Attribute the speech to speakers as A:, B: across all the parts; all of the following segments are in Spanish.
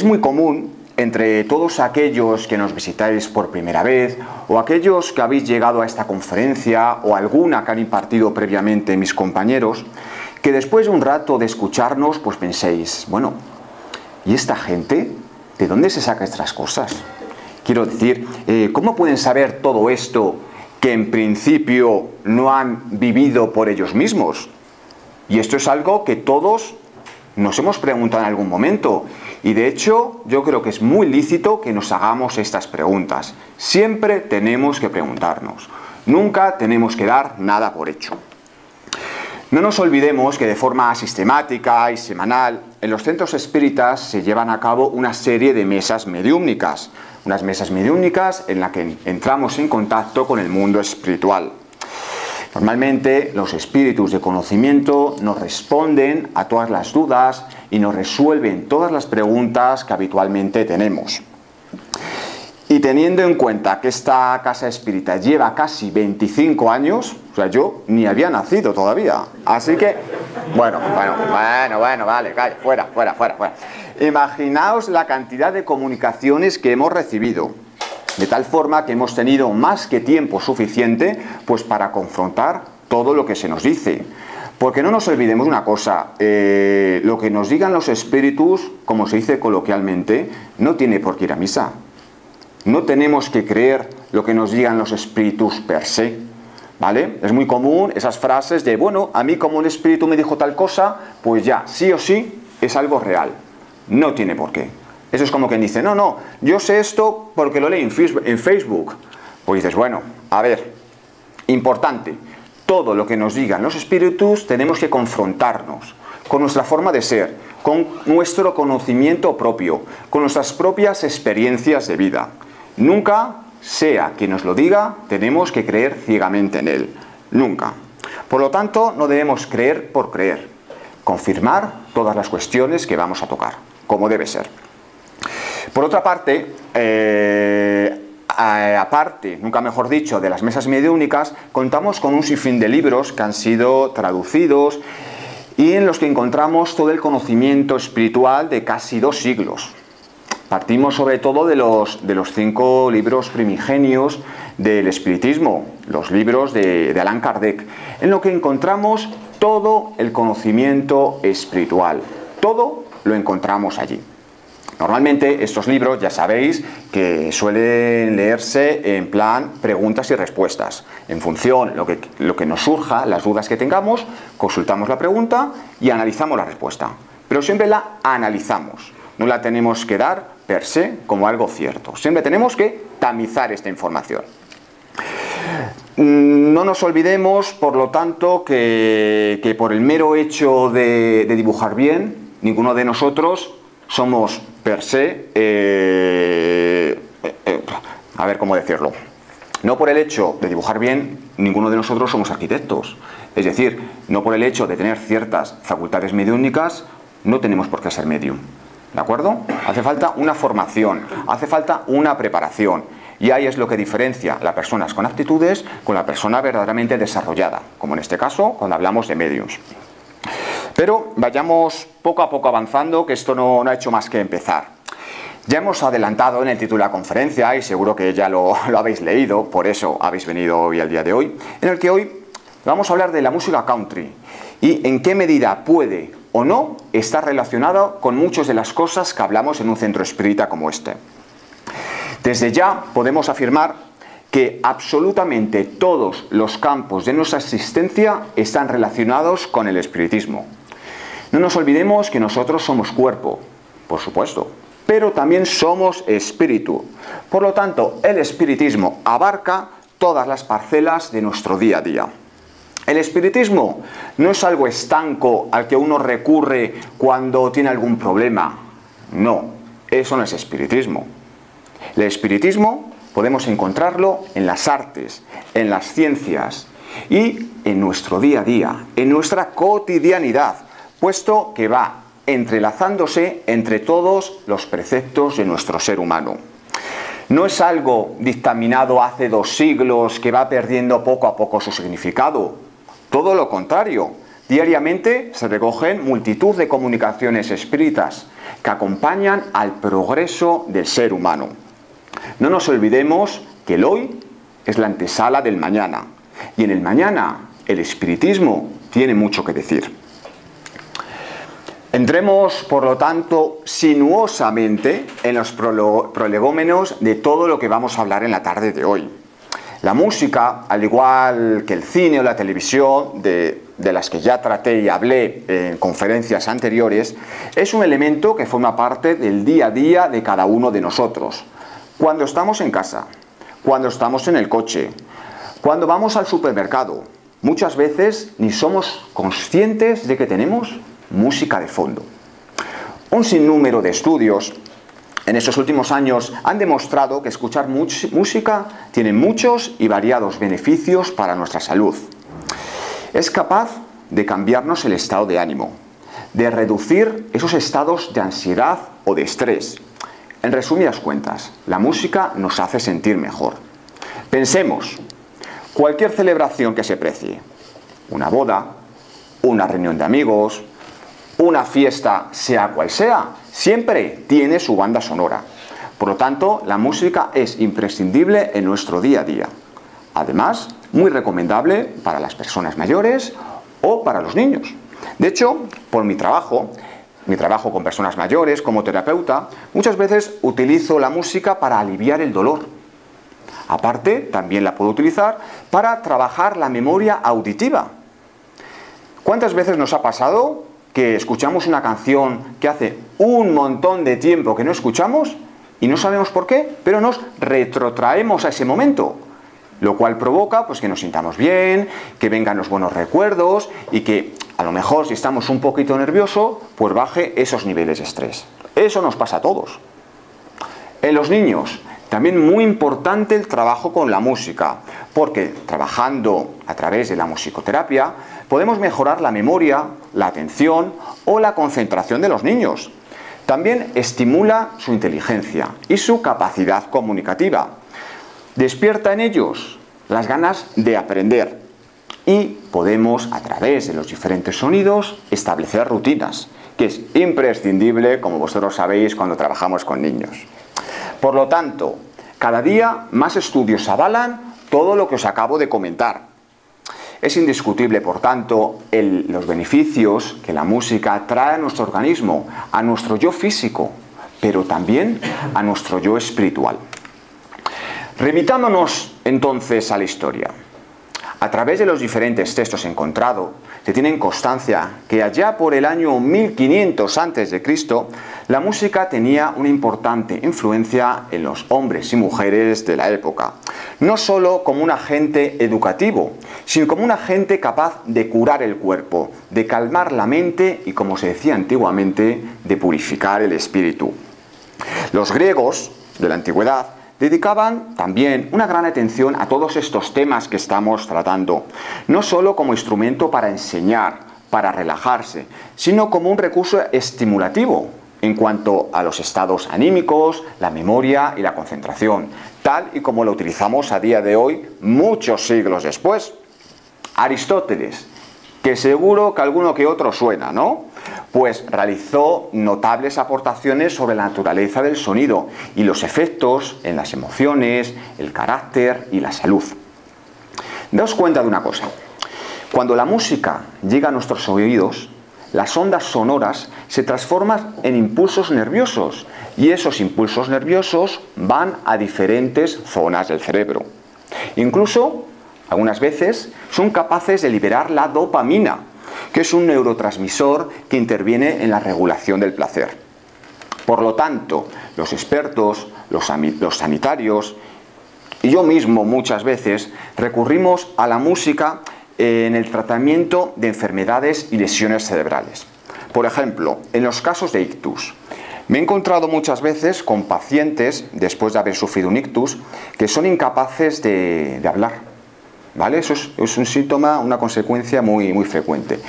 A: Es muy común entre todos aquellos que nos visitáis por primera vez, o aquellos que habéis llegado a esta conferencia, o alguna que han impartido previamente mis compañeros, que después de un rato de escucharnos, pues penséis, bueno, ¿y esta gente? ¿De dónde se saca estas cosas? Quiero decir, ¿cómo pueden saber todo esto que en principio no han vivido por ellos mismos? Y esto es algo que todos nos hemos preguntado en algún momento. Y de hecho, yo creo que es muy lícito que nos hagamos estas preguntas. Siempre tenemos que preguntarnos. Nunca tenemos que dar nada por hecho. No nos olvidemos que de forma sistemática y semanal, en los centros espíritas se llevan a cabo una serie de mesas mediúmnicas. Unas mesas mediúmnicas en las que entramos en contacto con el mundo espiritual. Normalmente los espíritus de conocimiento nos responden a todas las dudas y nos resuelven todas las preguntas que habitualmente tenemos. Y teniendo en cuenta que esta casa espírita lleva casi 25 años, o sea, yo ni había nacido todavía. Así que, bueno, vale, calla, fuera. Imaginaos la cantidad de comunicaciones que hemos recibido. De tal forma que hemos tenido más que tiempo suficiente pues para confrontar todo lo que se nos dice. Porque no nos olvidemos una cosa, lo que nos digan los espíritus, como se dice coloquialmente, no tiene por qué ir a misa. No tenemos que creer lo que nos digan los espíritus per se, ¿vale? Es muy común esas frases de, bueno, a mí como un espíritu me dijo tal cosa, pues ya, sí o sí, es algo real. No tiene por qué. Eso es como quien dice, no, yo sé esto porque lo leí en Facebook. Pues dices, bueno, a ver, importante, todo lo que nos digan los espíritus tenemos que confrontarnos con nuestra forma de ser, con nuestro conocimiento propio, con nuestras propias experiencias de vida. Nunca, sea quien nos lo diga, tenemos que creer ciegamente en él. Nunca. Por lo tanto, no debemos creer por creer. Confirmar todas las cuestiones que vamos a tocar, como debe ser. Por otra parte, nunca mejor dicho, de las mesas mediúmnicas, contamos con un sinfín de libros que han sido traducidos y en los que encontramos todo el conocimiento espiritual de casi 2 siglos. Partimos sobre todo de los 5 libros primigenios del espiritismo, los libros de Allan Kardec, en lo que encontramos todo el conocimiento espiritual. Todo lo encontramos allí. Normalmente estos libros, ya sabéis, que suelen leerse en plan preguntas y respuestas. En función de lo que nos surja, las dudas que tengamos, consultamos la pregunta y analizamos la respuesta. Pero siempre la analizamos. No la tenemos que dar per se como algo cierto. Siempre tenemos que tamizar esta información. No nos olvidemos, por lo tanto, que por el mero hecho de dibujar bien, ninguno de nosotros somos per se, a ver cómo decirlo, no por el hecho de dibujar bien, ninguno de nosotros somos arquitectos. Es decir, no por el hecho de tener ciertas facultades mediúmnicas, no tenemos por qué ser medium. ¿De acuerdo? Hace falta una formación, hace falta una preparación. Y ahí es lo que diferencia a las personas con aptitudes con la persona verdaderamente desarrollada, como en este caso cuando hablamos de mediums. Pero vayamos poco a poco avanzando, que esto no ha hecho más que empezar. Ya hemos adelantado en el título de la conferencia, y seguro que ya lo habéis leído, por eso habéis venido hoy al día de hoy, en el que hoy vamos a hablar de la música country y en qué medida puede o no estar relacionada con muchas de las cosas que hablamos en un centro espírita como este. Desde ya podemos afirmar que absolutamente todos los campos de nuestra existencia están relacionados con el espiritismo. No nos olvidemos que nosotros somos cuerpo, por supuesto, pero también somos espíritu. Por lo tanto, el espiritismo abarca todas las parcelas de nuestro día a día. El espiritismo no es algo estanco al que uno recurre cuando tiene algún problema. No, eso no es espiritismo. El espiritismo podemos encontrarlo en las artes, en las ciencias y en nuestro día a día, en nuestra cotidianidad, puesto que va entrelazándose entre todos los preceptos de nuestro ser humano. No es algo dictaminado hace 2 siglos que va perdiendo poco a poco su significado. Todo lo contrario. Diariamente se recogen multitud de comunicaciones espíritas que acompañan al progreso del ser humano. No nos olvidemos que el hoy es la antesala del mañana, y en el mañana el espiritismo tiene mucho que decir. Entremos, por lo tanto, sinuosamente en los prolegómenos de todo lo que vamos a hablar en la tarde de hoy. La música, al igual que el cine o la televisión, de las que ya traté y hablé en conferencias anteriores, es un elemento que forma parte del día a día de cada uno de nosotros. Cuando estamos en casa, cuando estamos en el coche, cuando vamos al supermercado, muchas veces ni somos conscientes de que tenemos música de fondo. Un sinnúmero de estudios en estos últimos años han demostrado que escuchar música tiene muchos y variados beneficios para nuestra salud. Es capaz de cambiarnos el estado de ánimo, de reducir esos estados de ansiedad o de estrés. En resumidas cuentas, la música nos hace sentir mejor. Pensemos, cualquier celebración que se precie, una boda, una reunión de amigos, una fiesta, sea cual sea, siempre tiene su banda sonora. Por lo tanto, la música es imprescindible en nuestro día a día. Además, muy recomendable para las personas mayores o para los niños. De hecho, por mi trabajo con personas mayores como terapeuta, muchas veces utilizo la música para aliviar el dolor. Aparte, también la puedo utilizar para trabajar la memoria auditiva. ¿Cuántas veces nos ha pasado que escuchamos una canción que hace un montón de tiempo que no escuchamos y no sabemos por qué, pero nos retrotraemos a ese momento? Lo cual provoca pues, que nos sintamos bien, que vengan los buenos recuerdos y que a lo mejor si estamos un poquito nerviosos, pues baje esos niveles de estrés. Eso nos pasa a todos. En los niños, también muy importante el trabajo con la música, porque trabajando a través de la musicoterapia podemos mejorar la memoria, la atención o la concentración de los niños. También estimula su inteligencia y su capacidad comunicativa. Despierta en ellos las ganas de aprender y podemos, a través de los diferentes sonidos, establecer rutinas, que es imprescindible, como vosotros sabéis, cuando trabajamos con niños. Por lo tanto, cada día más estudios avalan todo lo que os acabo de comentar. Es indiscutible, por tanto, los beneficios que la música trae a nuestro organismo, a nuestro yo físico, pero también a nuestro yo espiritual. Remitámonos entonces a la historia. A través de los diferentes textos encontrados, se tiene constancia que allá por el año 1500 a.C., la música tenía una importante influencia en los hombres y mujeres de la época. No solo como un agente educativo, sino como un agente capaz de curar el cuerpo, de calmar la mente y, como se decía antiguamente, de purificar el espíritu. Los griegos de la antigüedad dedicaban también una gran atención a todos estos temas que estamos tratando, no solo como instrumento para enseñar, para relajarse, sino como un recurso estimulativo en cuanto a los estados anímicos, la memoria y la concentración, tal y como lo utilizamos a día de hoy, muchos siglos después. Aristóteles, que seguro que alguno que otro suena, ¿no? Pues realizó notables aportaciones sobre la naturaleza del sonido y los efectos en las emociones, el carácter y la salud. Daos cuenta de una cosa. Cuando la música llega a nuestros oídos, las ondas sonoras se transforman en impulsos nerviosos y esos impulsos nerviosos van a diferentes zonas del cerebro. Incluso, algunas veces, son capaces de liberar la dopamina, que es un neurotransmisor que interviene en la regulación del placer. Por lo tanto, los expertos, los sanitarios y yo mismo muchas veces recurrimos a la música en el tratamiento de enfermedades y lesiones cerebrales. Por ejemplo, en los casos de ictus. Me he encontrado muchas veces con pacientes, después de haber sufrido un ictus, que son incapaces de hablar. ¿Vale? Eso es un síntoma, una consecuencia muy frecuente.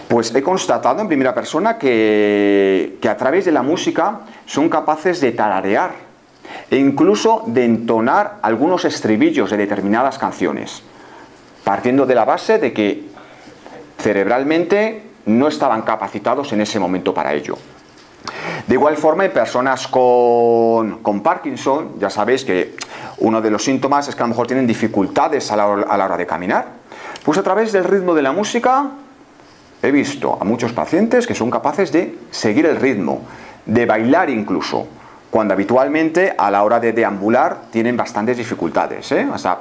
A: Pues he constatado en primera persona que a través de la música son capaces de tararear e incluso de entonar algunos estribillos de determinadas canciones, partiendo de la base de que cerebralmente no estaban capacitados en ese momento para ello. De igual forma, en personas con Parkinson, ya sabéis que uno de los síntomas es que a lo mejor tienen dificultades a la hora de caminar. Pues a través del ritmo de la música he visto a muchos pacientes que son capaces de seguir el ritmo, de bailar incluso, cuando habitualmente a la hora de deambular tienen bastantes dificultades,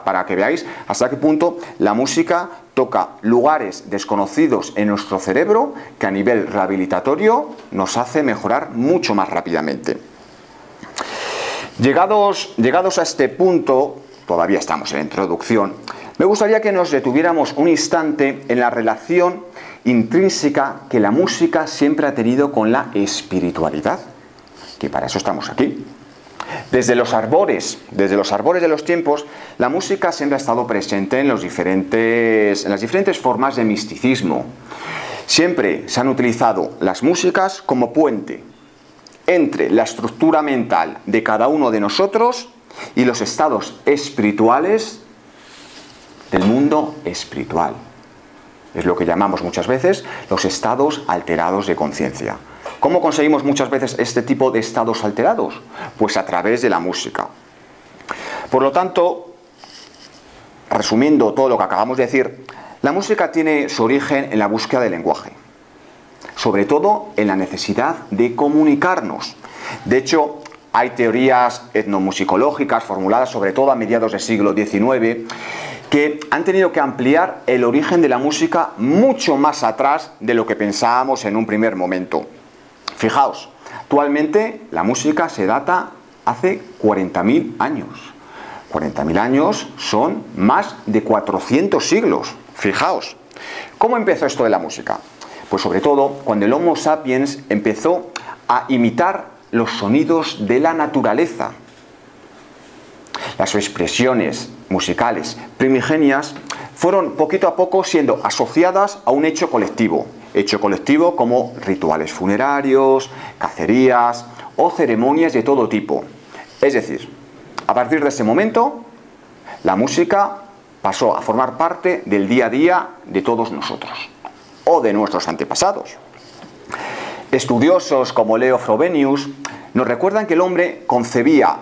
A: para que veáis hasta qué punto la música toca lugares desconocidos en nuestro cerebro que a nivel rehabilitatorio nos hace mejorar mucho más rápidamente. Llegados a este punto, todavía estamos en la introducción, me gustaría que nos detuviéramos un instante en la relación intrínseca que la música siempre ha tenido con la espiritualidad, que para eso estamos aquí. Desde los arbores de los tiempos, la música siempre ha estado presente en las diferentes formas de misticismo. Siempre se han utilizado las músicas como puente entre la estructura mental de cada uno de nosotros y los estados espirituales del mundo espiritual. Es lo que llamamos muchas veces los estados alterados de conciencia. ¿Cómo conseguimos muchas veces este tipo de estados alterados? Pues a través de la música. Por lo tanto, resumiendo todo lo que acabamos de decir, la música tiene su origen en la búsqueda del lenguaje, sobre todo en la necesidad de comunicarnos. De hecho, hay teorías etnomusicológicas formuladas sobre todo a mediados del siglo XIX que han tenido que ampliar el origen de la música mucho más atrás de lo que pensábamos en un primer momento. Fijaos, actualmente la música se data hace 40.000 años. 40.000 años son más de 400 siglos. Fijaos, ¿cómo empezó esto de la música? Pues sobre todo cuando el Homo sapiens empezó a imitar los sonidos de la naturaleza. Las expresiones musicales primigenias fueron poquito a poco siendo asociadas a un hecho colectivo como rituales funerarios, cacerías o ceremonias de todo tipo. Es decir, a partir de ese momento, la música pasó a formar parte del día a día de todos nosotros o de nuestros antepasados. Estudiosos como Leo Frobenius nos recuerdan que el hombre concebía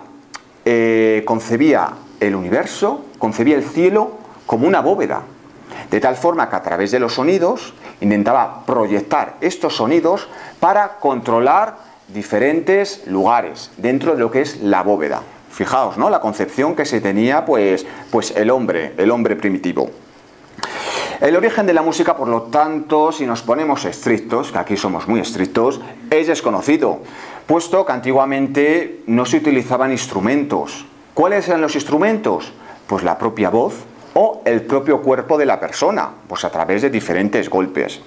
A: el universo, concebía el cielo como una bóveda, de tal forma que a través de los sonidos intentaba proyectar estos sonidos para controlar diferentes lugares dentro de lo que es la bóveda. Fijaos, ¿no?, la concepción que se tenía pues el hombre primitivo. El origen de la música, por lo tanto, si nos ponemos estrictos, que aquí somos muy estrictos, es desconocido, puesto que antiguamente no se utilizaban instrumentos. ¿Cuáles eran los instrumentos? Pues la propia voz o el propio cuerpo de la persona, pues a través de diferentes golpes.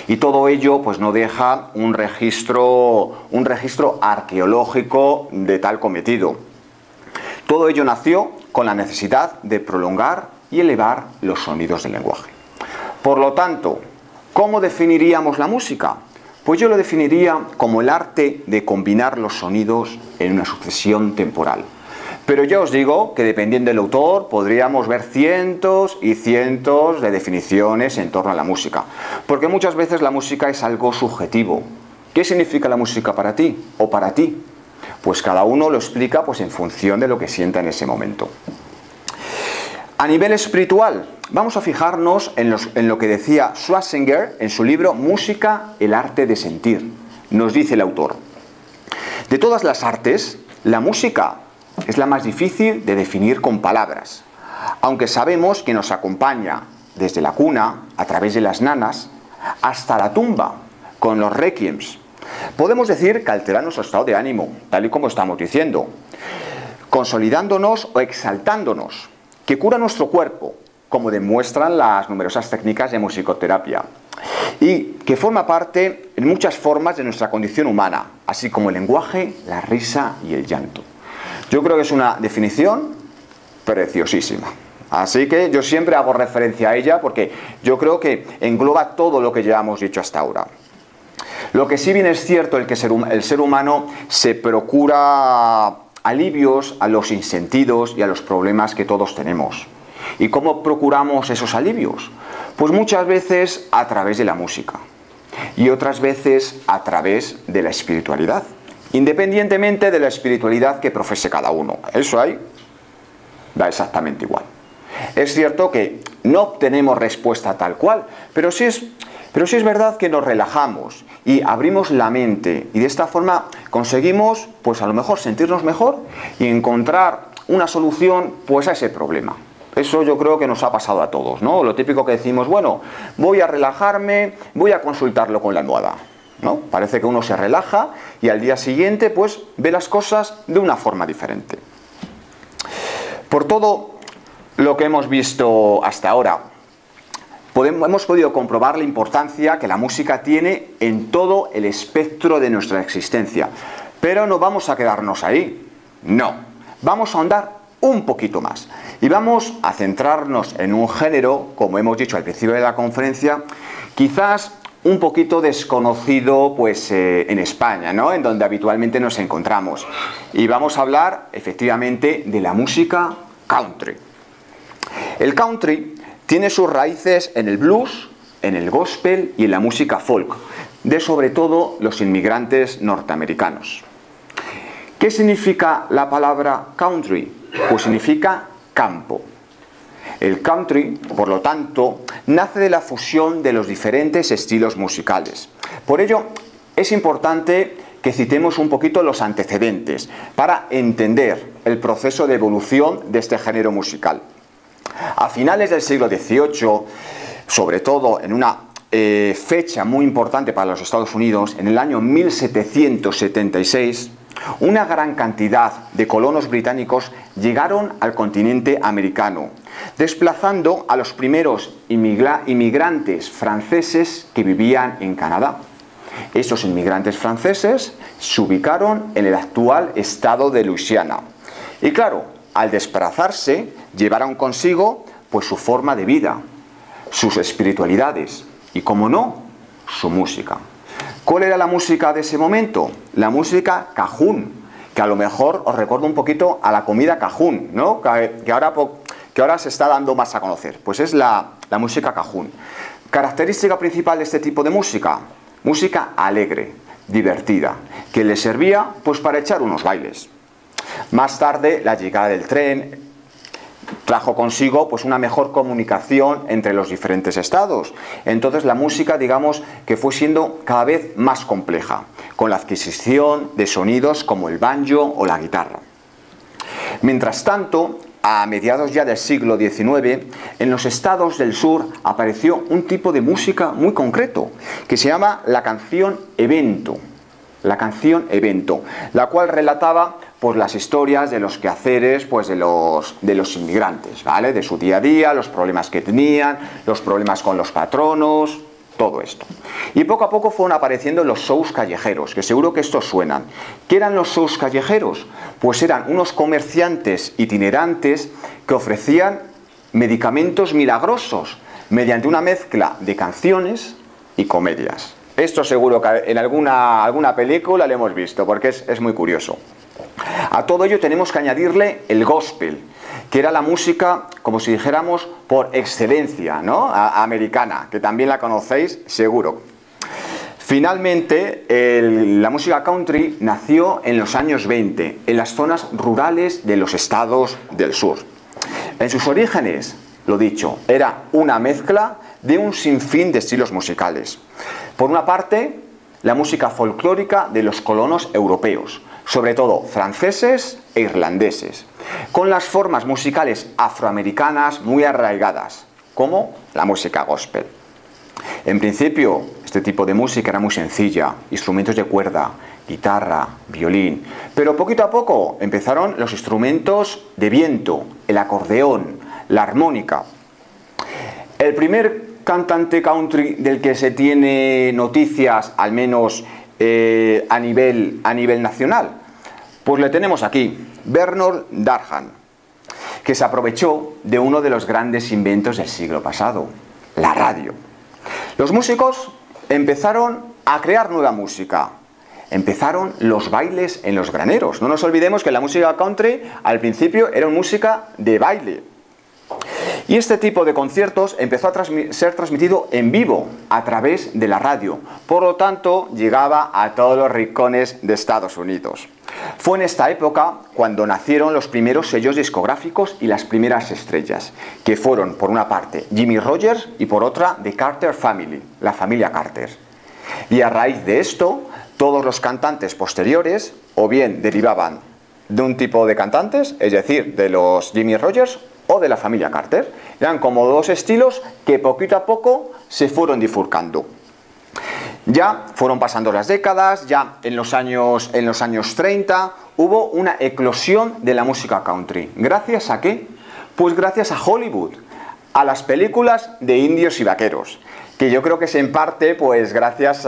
A: Y todo ello pues no deja un registro arqueológico de tal cometido. Todo ello nació con la necesidad de prolongar y elevar los sonidos del lenguaje. Por lo tanto, ¿cómo definiríamos la música? Pues yo lo definiría como el arte de combinar los sonidos en una sucesión temporal. Pero ya os digo que dependiendo del autor podríamos ver cientos y cientos de definiciones en torno a la música. Porque muchas veces la música es algo subjetivo. ¿Qué significa la música para ti o para ti? Pues cada uno lo explica pues en función de lo que sienta en ese momento. A nivel espiritual, vamos a fijarnos en lo que decía Schwarzenegger en su libro Música, el arte de sentir. Nos dice el autor: de todas las artes, la música es la más difícil de definir con palabras, aunque sabemos que nos acompaña desde la cuna, a través de las nanas, hasta la tumba, con los requiems. Podemos decir que altera nuestro estado de ánimo, tal y como estamos diciendo, consolidándonos o exaltándonos, que cura nuestro cuerpo, como demuestran las numerosas técnicas de musicoterapia, y que forma parte en muchas formas de nuestra condición humana, así como el lenguaje, la risa y el llanto. Yo creo que es una definición preciosísima. Así que yo siempre hago referencia a ella porque yo creo que engloba todo lo que ya hemos dicho hasta ahora. Lo que sí bien es cierto es que el ser humano se procura alivios a los sinsentidos y a los problemas que todos tenemos. ¿Y cómo procuramos esos alivios? Pues muchas veces a través de la música y otras veces a través de la espiritualidad. independientemente de la espiritualidad que profese cada uno. Eso ahí da exactamente igual. Es cierto que no obtenemos respuesta tal cual, pero sí es verdad que nos relajamos y abrimos la mente y de esta forma conseguimos, pues a lo mejor sentirnos mejor y encontrar una solución pues a ese problema. Eso yo creo que nos ha pasado a todos, ¿no? Lo típico que decimos, bueno, voy a relajarme, voy a consultarlo con la almohada, ¿no? Parece que uno se relaja y al día siguiente pues ve las cosas de una forma diferente. Por todo lo que hemos visto hasta ahora, hemos podido comprobar la importancia que la música tiene en todo el espectro de nuestra existencia. Pero no vamos a quedarnos ahí, no. Vamos a ahondar un poquito más y vamos a centrarnos en un género, como hemos dicho al principio de la conferencia, quizás un poquito desconocido pues en España, ¿no? En donde habitualmente nos encontramos. Y vamos a hablar efectivamente de la música country. El country tiene sus raíces en el blues, en el gospel y en la música folk, de sobre todo los inmigrantes norteamericanos. ¿Qué significa la palabra country? Pues significa campo. El country, por lo tanto, nace de la fusión de los diferentes estilos musicales. Por ello, es importante que citemos un poquito los antecedentes para entender el proceso de evolución de este género musical. A finales del siglo XVIII, sobre todo en una fecha muy importante para los Estados Unidos, en el año 1776, una gran cantidad de colonos británicos llegaron al continente americano, desplazando a los primeros inmigrantes franceses que vivían en Canadá. Estos inmigrantes franceses se ubicaron en el actual estado de Luisiana. Y claro, al desplazarse, llevaron consigo pues su forma de vida, sus espiritualidades y, como no, su música. ¿Cuál era la música de ese momento? La música cajún, que a lo mejor os recuerda un poquito a la comida cajún, ¿no? que ahora se está dando más a conocer. Pues es la música cajún. Característica principal de este tipo de música, música alegre, divertida, que le servía pues para echar unos bailes. Más tarde, la llegada del tren trajo consigo pues una mejor comunicación entre los diferentes estados. Entonces la música, digamos, que fue siendo cada vez más compleja, con la adquisición de sonidos como el banjo o la guitarra. Mientras tanto, a mediados ya del siglo XIX, en los estados del sur apareció un tipo de música muy concreto, que se llama la canción evento. La canción evento, la cual relataba pues las historias de los quehaceres pues de los inmigrantes, ¿vale? De su día a día, los problemas que tenían, los problemas con los patronos, todo esto. Y poco a poco fueron apareciendo los shows callejeros, que seguro que estos suenan. ¿Qué eran los shows callejeros? Pues eran unos comerciantes itinerantes que ofrecían medicamentos milagrosos mediante una mezcla de canciones y comedias. Esto seguro que en alguna película lo hemos visto, porque es muy curioso. A todo ello tenemos que añadirle el gospel, que era la música, como si dijéramos, por excelencia, ¿no? Americana, que también la conocéis seguro. Finalmente, la música country nació en los años 20, en las zonas rurales de los estados del sur. En sus orígenes, lo dicho, era una mezcla de un sinfín de estilos musicales. Por una parte, la música folclórica de los colonos europeos, sobre todo franceses e irlandeses, con las formas musicales afroamericanas muy arraigadas, como la música gospel. En principio, este tipo de música era muy sencilla, instrumentos de cuerda, guitarra, violín, pero poquito a poco empezaron los instrumentos de viento, el acordeón, la armónica. El primer cantante country del que se tiene noticias, al menos a nivel nacional, pues le tenemos aquí, Bernard Darhan, que se aprovechó de uno de los grandes inventos del siglo pasado, la radio. Los músicos empezaron a crear nueva música, empezaron los bailes en los graneros. No nos olvidemos que la música country al principio era una música de baile. Y este tipo de conciertos empezó a ser transmitido en vivo a través de la radio. Por lo tanto, llegaba a todos los rincones de Estados Unidos. Fue en esta época cuando nacieron los primeros sellos discográficos y las primeras estrellas, que fueron, por una parte, Jimmie Rodgers y por otra, The Carter Family, la familia Carter. Y a raíz de esto, todos los cantantes posteriores, o bien derivaban de un tipo de cantantes, es decir, de los Jimmie Rodgers o de la familia Carter. Eran como dos estilos que poquito a poco se fueron bifurcando. Ya fueron pasando las décadas, ya en los años 30 hubo una eclosión de la música country. ¿Gracias a qué? Pues gracias a Hollywood, a las películas de indios y vaqueros, que yo creo que es en parte pues gracias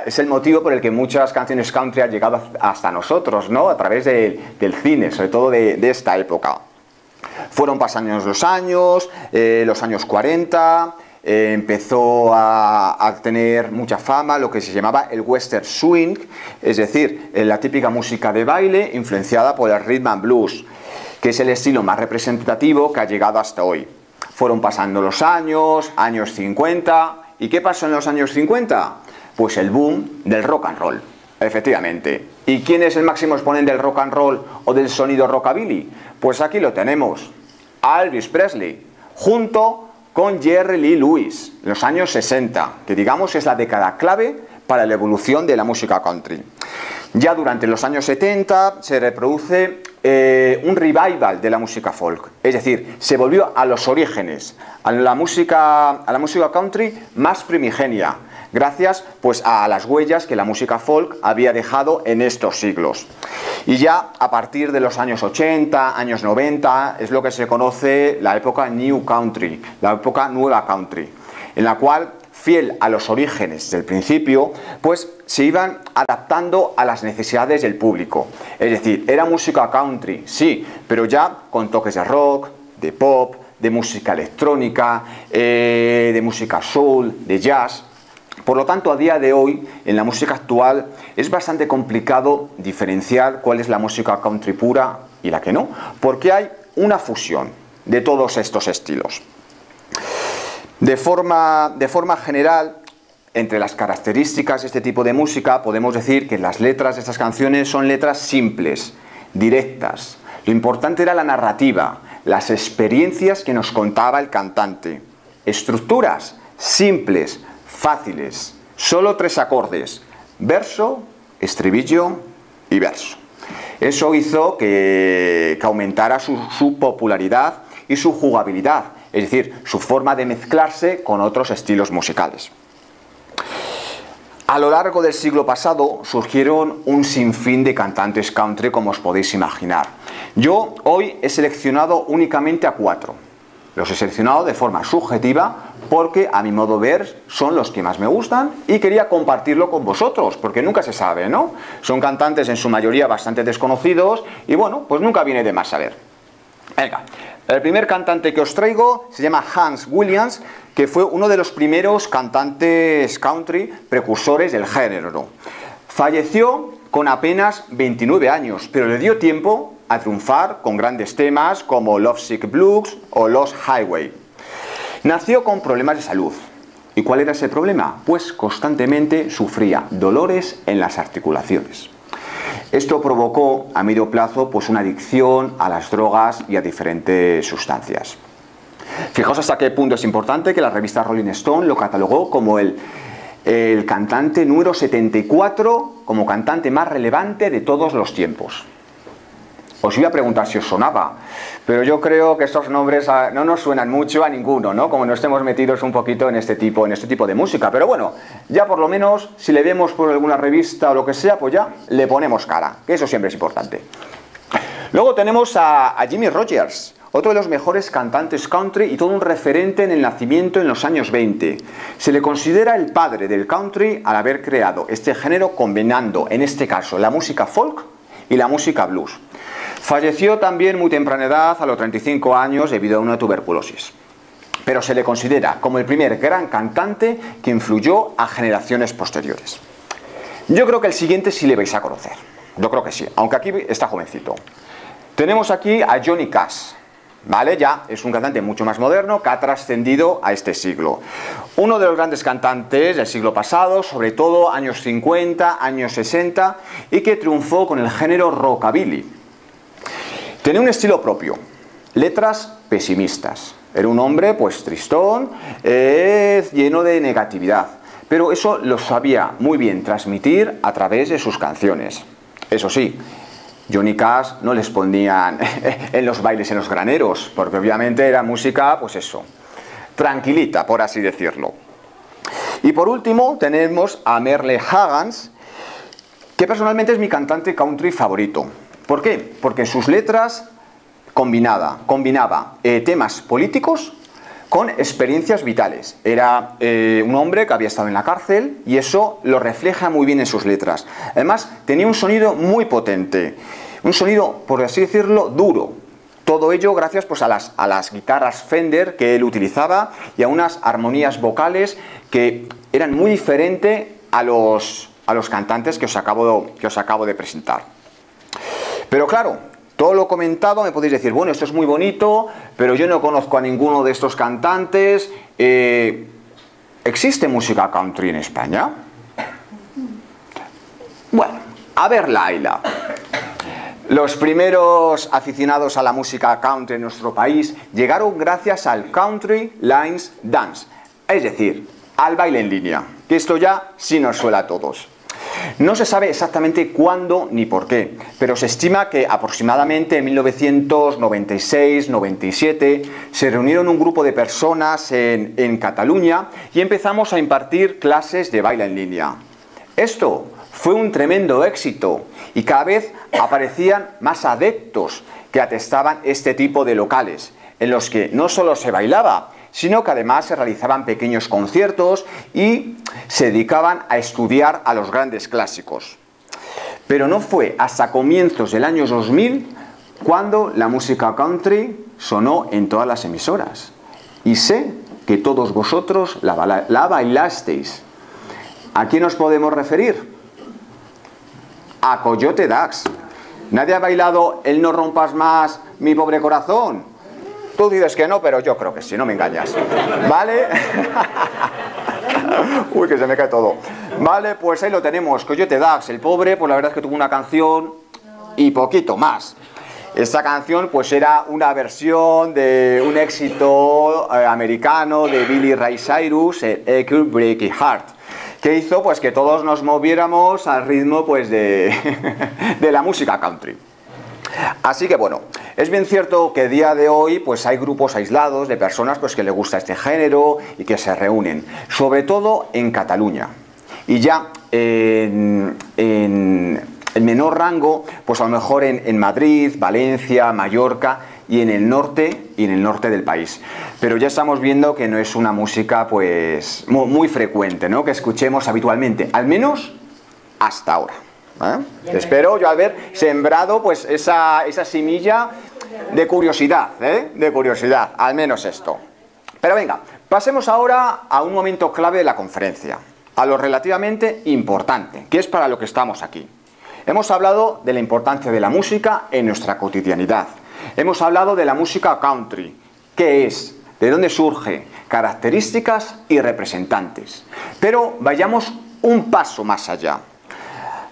A: es el motivo por el que muchas canciones country han llegado hasta nosotros, ¿no? A través del cine, sobre todo de esta época. Fueron pasando los años 40, empezó a tener mucha fama lo que se llamaba el western swing, es decir, la típica música de baile influenciada por el rhythm and blues, que es el estilo más representativo que ha llegado hasta hoy. Fueron pasando los años 50, ¿y qué pasó en los años 50? Pues el boom del rock and roll, efectivamente. ¿Y quién es el máximo exponente del rock and roll o del sonido rockabilly? Pues aquí lo tenemos, Elvis Presley, junto con Jerry Lee Lewis, en los años 60, que digamos es la década clave para la evolución de la música country. Ya durante los años 70 se reproduce un revival de la música folk, es decir, se volvió a los orígenes, a la música country más primigenia, gracias pues a las huellas que la música folk había dejado en estos siglos. Y ya a partir de los años 80, años 90, es lo que se conoce la época New Country, la época Nueva Country, en la cual, fiel a los orígenes del principio, pues se iban adaptando a las necesidades del público. Es decir, era música country, sí, pero ya con toques de rock, de pop, de música electrónica, de música soul, de jazz. Por lo tanto, a día de hoy, en la música actual, es bastante complicado diferenciar cuál es la música country pura y la que no, porque hay una fusión de todos estos estilos. De forma general, entre las características de este tipo de música, podemos decir que las letras de estas canciones son letras simples, directas. Lo importante era la narrativa, las experiencias que nos contaba el cantante. Estructuras simples, fáciles, solo 3 acordes, verso, estribillo y verso. Eso hizo que aumentara su popularidad y su jugabilidad, es decir, su forma de mezclarse con otros estilos musicales. A lo largo del siglo pasado surgieron un sinfín de cantantes country, como os podéis imaginar. Yo hoy he seleccionado únicamente a 4. Los he seleccionado de forma subjetiva porque, a mi modo de ver, son los que más me gustan y quería compartirlo con vosotros, porque nunca se sabe, ¿no? Son cantantes en su mayoría bastante desconocidos y, bueno, pues nunca viene de más saber. Venga, el primer cantante que os traigo se llama Hans Williams, que fue uno de los primeros cantantes country precursores del género. Falleció con apenas 29 años, pero le dio tiempo a triunfar con grandes temas como Lovesick Blues o Lost Highway. Nació con problemas de salud. ¿Y cuál era ese problema? Pues constantemente sufría dolores en las articulaciones. Esto provocó a medio plazo pues una adicción a las drogas y a diferentes sustancias. Fijaos hasta qué punto es importante que la revista Rolling Stone lo catalogó como el cantante número 74 como cantante más relevante de todos los tiempos. Os iba a preguntar si os sonaba, pero yo creo que estos nombres no nos suenan mucho a ninguno, ¿no? Como no estemos metidos un poquito en este tipo de música. Pero bueno, ya por lo menos, si le vemos por alguna revista o lo que sea, pues ya le ponemos cara, que eso siempre es importante. Luego tenemos a Jimmie Rodgers, otro de los mejores cantantes country y todo un referente en el nacimiento en los años 20. Se le considera el padre del country al haber creado este género combinando, en este caso, la música folk y la música blues. Falleció también muy temprana edad, a los 35 años, debido a una tuberculosis. Pero se le considera como el primer gran cantante que influyó a generaciones posteriores. Yo creo que el siguiente sí le vais a conocer. Yo creo que sí, aunque aquí está jovencito. Tenemos aquí a Johnny Cash. ¿vale? Ya es un cantante mucho más moderno que ha trascendido a este siglo. Uno de los grandes cantantes del siglo pasado, sobre todo años 50, años 60, y que triunfó con el género rockabilly. Tenía un estilo propio, letras pesimistas. Era un hombre pues tristón, lleno de negatividad, pero eso lo sabía muy bien transmitir a través de sus canciones. Eso sí, Johnny Cash no les ponían en los bailes en los graneros, porque obviamente era música, pues eso, tranquilita, por así decirlo. Y por último tenemos a Merle Haggans, que personalmente es mi cantante country favorito. ¿Por qué? Porque sus letras combinaba temas políticos con experiencias vitales. Era un hombre que había estado en la cárcel y eso lo refleja muy bien en sus letras. Además, tenía un sonido muy potente, un sonido, por así decirlo, duro. Todo ello gracias pues, a las guitarras Fender que él utilizaba y a unas armonías vocales que eran muy diferentes a los cantantes que os acabo de presentar. Pero claro, todo lo comentado me podéis decir, bueno, esto es muy bonito, pero yo no conozco a ninguno de estos cantantes. ¿Existe música country en España? Bueno, a ver, Laila. Los primeros aficionados a la música country en nuestro país llegaron gracias al Country Lines Dance, es decir, al baile en línea, que esto ya sí nos suena a todos. No se sabe exactamente cuándo ni por qué, pero se estima que aproximadamente en 1996-97 se reunieron un grupo de personas en Cataluña y empezamos a impartir clases de baile en línea. Esto fue un tremendo éxito y cada vez aparecían más adeptos que atestaban este tipo de locales, en los que no solo se bailaba, sino que además se realizaban pequeños conciertos y se dedicaban a estudiar a los grandes clásicos. Pero no fue hasta comienzos del año 2000 cuando la música country sonó en todas las emisoras. Y sé que todos vosotros la bailasteis. ¿A quién os podemos referir? A Coyote Dax. ¿Nadie ha bailado el No rompas más mi pobre corazón? Tú dices que no, pero yo creo que sí, no me engañas. ¿Vale? Uy, que se me cae todo. Vale, pues ahí lo tenemos. Coyote Dax, el pobre, pues la verdad es que tuvo una canción y poquito más. Esta canción pues era una versión de un éxito americano de Billy Ray Cyrus, el I Could Break Your Heart, que hizo pues que todos nos moviéramos al ritmo pues de la música country. Así que bueno, es bien cierto que a día de hoy pues hay grupos aislados de personas pues que les gusta este género y que se reúnen, sobre todo en Cataluña. Y ya en menor rango, pues a lo mejor en Madrid, Valencia, Mallorca y en el norte del país. Pero ya estamos viendo que no es una música pues muy frecuente, ¿no? Que escuchemos habitualmente, al menos hasta ahora. Espero yo haber sembrado pues esa semilla de curiosidad, de curiosidad, al menos esto. Pero venga, pasemos ahora a un momento clave de la conferencia, a lo relativamente importante, que es para lo que estamos aquí. Hemos hablado de la importancia de la música en nuestra cotidianidad. Hemos hablado de la música country, qué es, de dónde surge, características y representantes. Pero vayamos un paso más allá.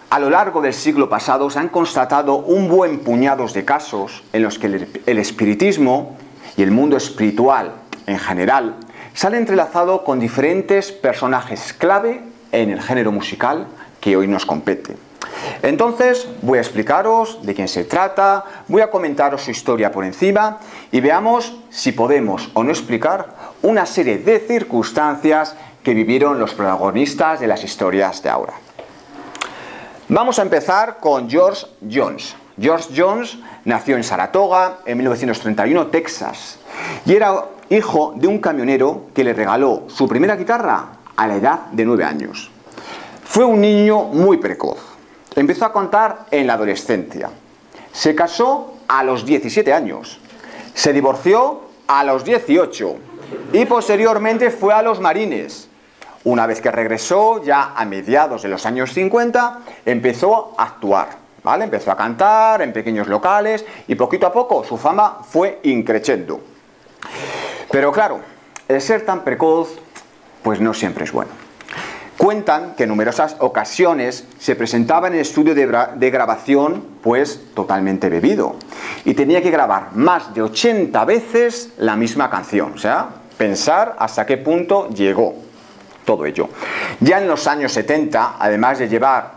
A: A lo largo del siglo pasado se han constatado un buen puñado de casos en los que el espiritismo y el mundo espiritual en general se han entrelazado con diferentes personajes clave en el género musical que hoy nos compete. Entonces voy a explicaros de quién se trata, voy a comentaros su historia por encima y veamos si podemos o no explicar una serie de circunstancias que vivieron los protagonistas de las historias de ahora. Vamos a empezar con George Jones. George Jones nació en Saratoga en 1931, Texas, y era hijo de un camionero que le regaló su primera guitarra a la edad de 9 años. Fue un niño muy precoz. Empezó a cantar en la adolescencia. Se casó a los 17 años. Se divorció a los 18 y posteriormente fue a los Marines. Una vez que regresó, ya a mediados de los años 50, empezó a actuar. ¿vale? Empezó a cantar en pequeños locales y poquito a poco su fama fue increciendo. Pero claro, el ser tan precoz, pues no siempre es bueno. Cuentan que en numerosas ocasiones se presentaba en el estudio de grabación, pues totalmente bebido. Y tenía que grabar más de 80 veces la misma canción. O sea, pensar hasta qué punto llegó todo ello. Ya en los años 70, además de llevar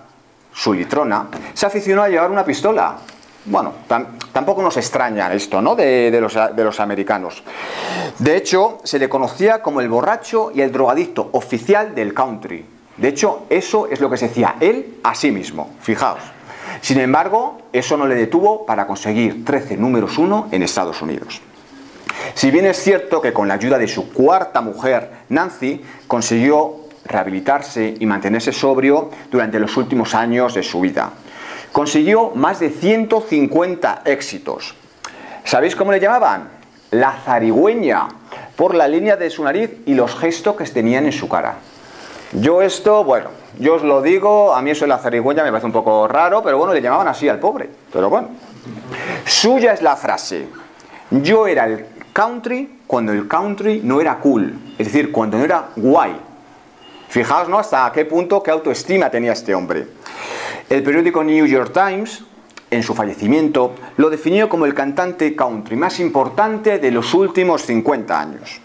A: su litrona, se aficionó a llevar una pistola. Bueno, tampoco nos extraña esto, ¿no? de los americanos. De hecho, se le conocía como el borracho y el drogadicto oficial del country. De hecho, eso es lo que se decía él a sí mismo, fijaos. Sin embargo, eso no le detuvo para conseguir 13 números 1 en Estados Unidos. Si bien es cierto que con la ayuda de su cuarta mujer, Nancy, consiguió rehabilitarse y mantenerse sobrio durante los últimos años de su vida. Consiguió más de 150 éxitos. ¿Sabéis cómo le llamaban? La zarigüeña, por la línea de su nariz y los gestos que tenían en su cara. Yo esto, bueno, yo os lo digo, a mí eso de la zarigüeña me parece un poco raro, pero bueno, le llamaban así al pobre. Pero bueno. Suya es la frase: yo era el country cuando el country no era cool, es decir, cuando no era guay. Fijaos, ¿no? Hasta qué punto, qué autoestima tenía este hombre. El periódico New York Times, en su fallecimiento, lo definió como el cantante country más importante de los últimos 50 años.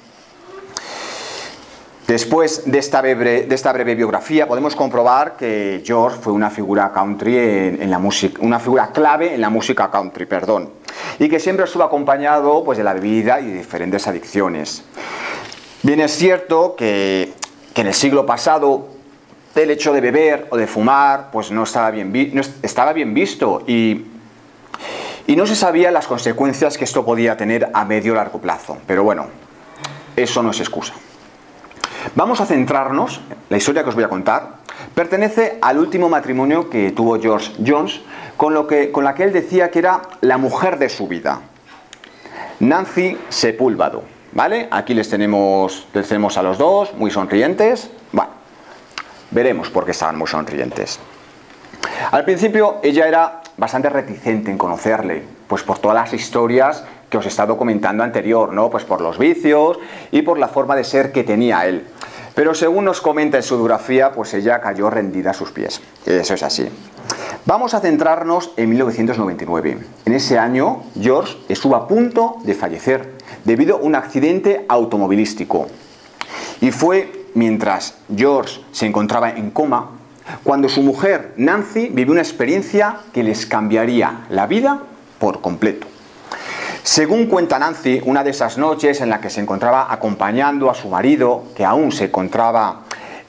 A: Después de esta breve biografía, podemos comprobar que George fue una figura country en la música, una figura clave en la música country, perdón, y que siempre estuvo acompañado, pues, de la bebida y de diferentes adicciones. Bien es cierto que en el siglo pasado el hecho de beber o de fumar pues no estaba bien visto y no se sabía las consecuencias que esto podía tener a medio o largo plazo. Pero bueno, eso no es excusa. Vamos a centrarnos, la historia que os voy a contar pertenece al último matrimonio que tuvo George Jones con la que él decía que era la mujer de su vida, Nancy Sepúlveda, ¿vale? Aquí les tenemos a los dos muy sonrientes. Bueno, veremos por qué estaban muy sonrientes. Al principio ella era bastante reticente en conocerle, pues por todas las historias que os he estado comentando anterior, ¿no? Pues por los vicios y por la forma de ser que tenía él. Pero según nos comenta en su biografía, pues ella cayó rendida a sus pies. Eso es así. Vamos a centrarnos en 1999. En ese año, George estuvo a punto de fallecer debido a un accidente automovilístico. Y fue mientras George se encontraba en coma cuando su mujer, Nancy, vivió una experiencia que les cambiaría la vida por completo. Según cuenta Nancy, una de esas noches en la que se encontraba acompañando a su marido, que aún se encontraba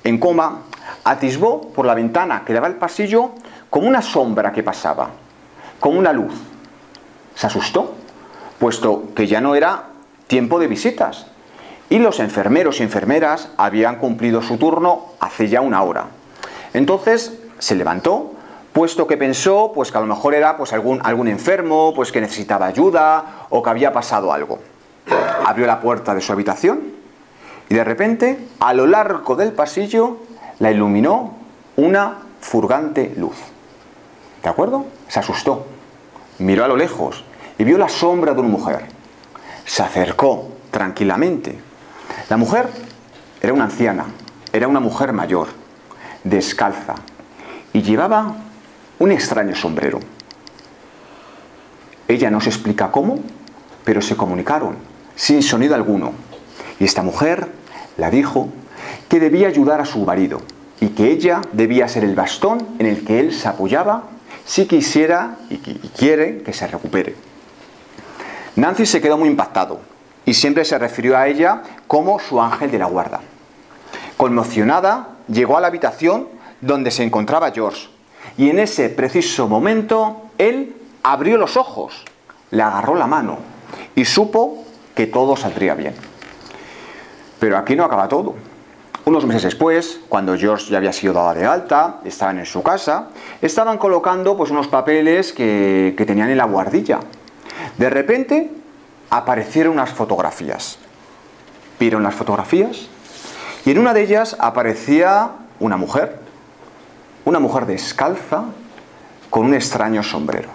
A: en coma, atisbó por la ventana que daba al pasillo como una sombra que pasaba, como una luz. Se asustó, puesto que ya no era tiempo de visitas, y los enfermeros y enfermeras habían cumplido su turno hace ya una hora. Entonces se levantó, puesto que pensó pues que a lo mejor era pues algún enfermo, pues que necesitaba ayuda o que había pasado algo. Abrió la puerta de su habitación y de repente, a lo largo del pasillo, la iluminó una furgante luz. ¿De acuerdo? Se asustó, miró a lo lejos y vio la sombra de una mujer. Se acercó tranquilamente. La mujer era una anciana, era una mujer mayor, descalza, y llevaba un extraño sombrero. Ella no se explica cómo, pero se comunicaron sin sonido alguno. Y esta mujer la dijo que debía ayudar a su marido y que ella debía ser el bastón en el que él se apoyaba si quisiera y quiere que se recupere. Nancy se quedó muy impactado y siempre se refirió a ella como su ángel de la guarda. Conmocionada, llegó a la habitación donde se encontraba George. Y en ese preciso momento, él abrió los ojos, le agarró la mano y supo que todo saldría bien. Pero aquí no acaba todo. Unos meses después, cuando George ya había sido dado de alta, estaban en su casa, estaban colocando pues unos papeles que tenían en la buhardilla. De repente, aparecieron unas fotografías. Vieron las fotografías y en una de ellas aparecía una mujer descalza, con un extraño sombrero,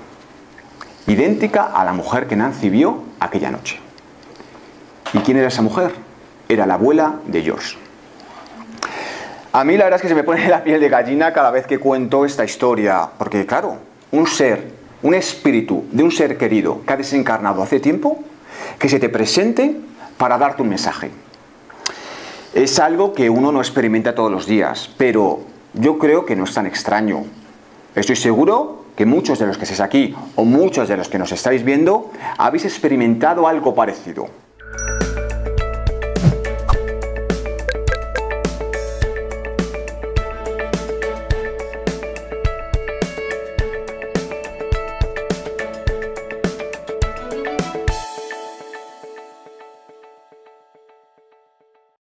A: idéntica a la mujer que Nancy vio aquella noche. ¿Y quién era esa mujer? Era la abuela de George. A mí la verdad es que se me pone la piel de gallina cada vez que cuento esta historia, porque claro, un ser, un espíritu de un ser querido que ha desencarnado hace tiempo, que se te presente para darte un mensaje. Es algo que uno no experimenta todos los días, pero yo creo que no es tan extraño. Estoy seguro que muchos de los que estáis aquí, o muchos de los que nos estáis viendo, habéis experimentado algo parecido.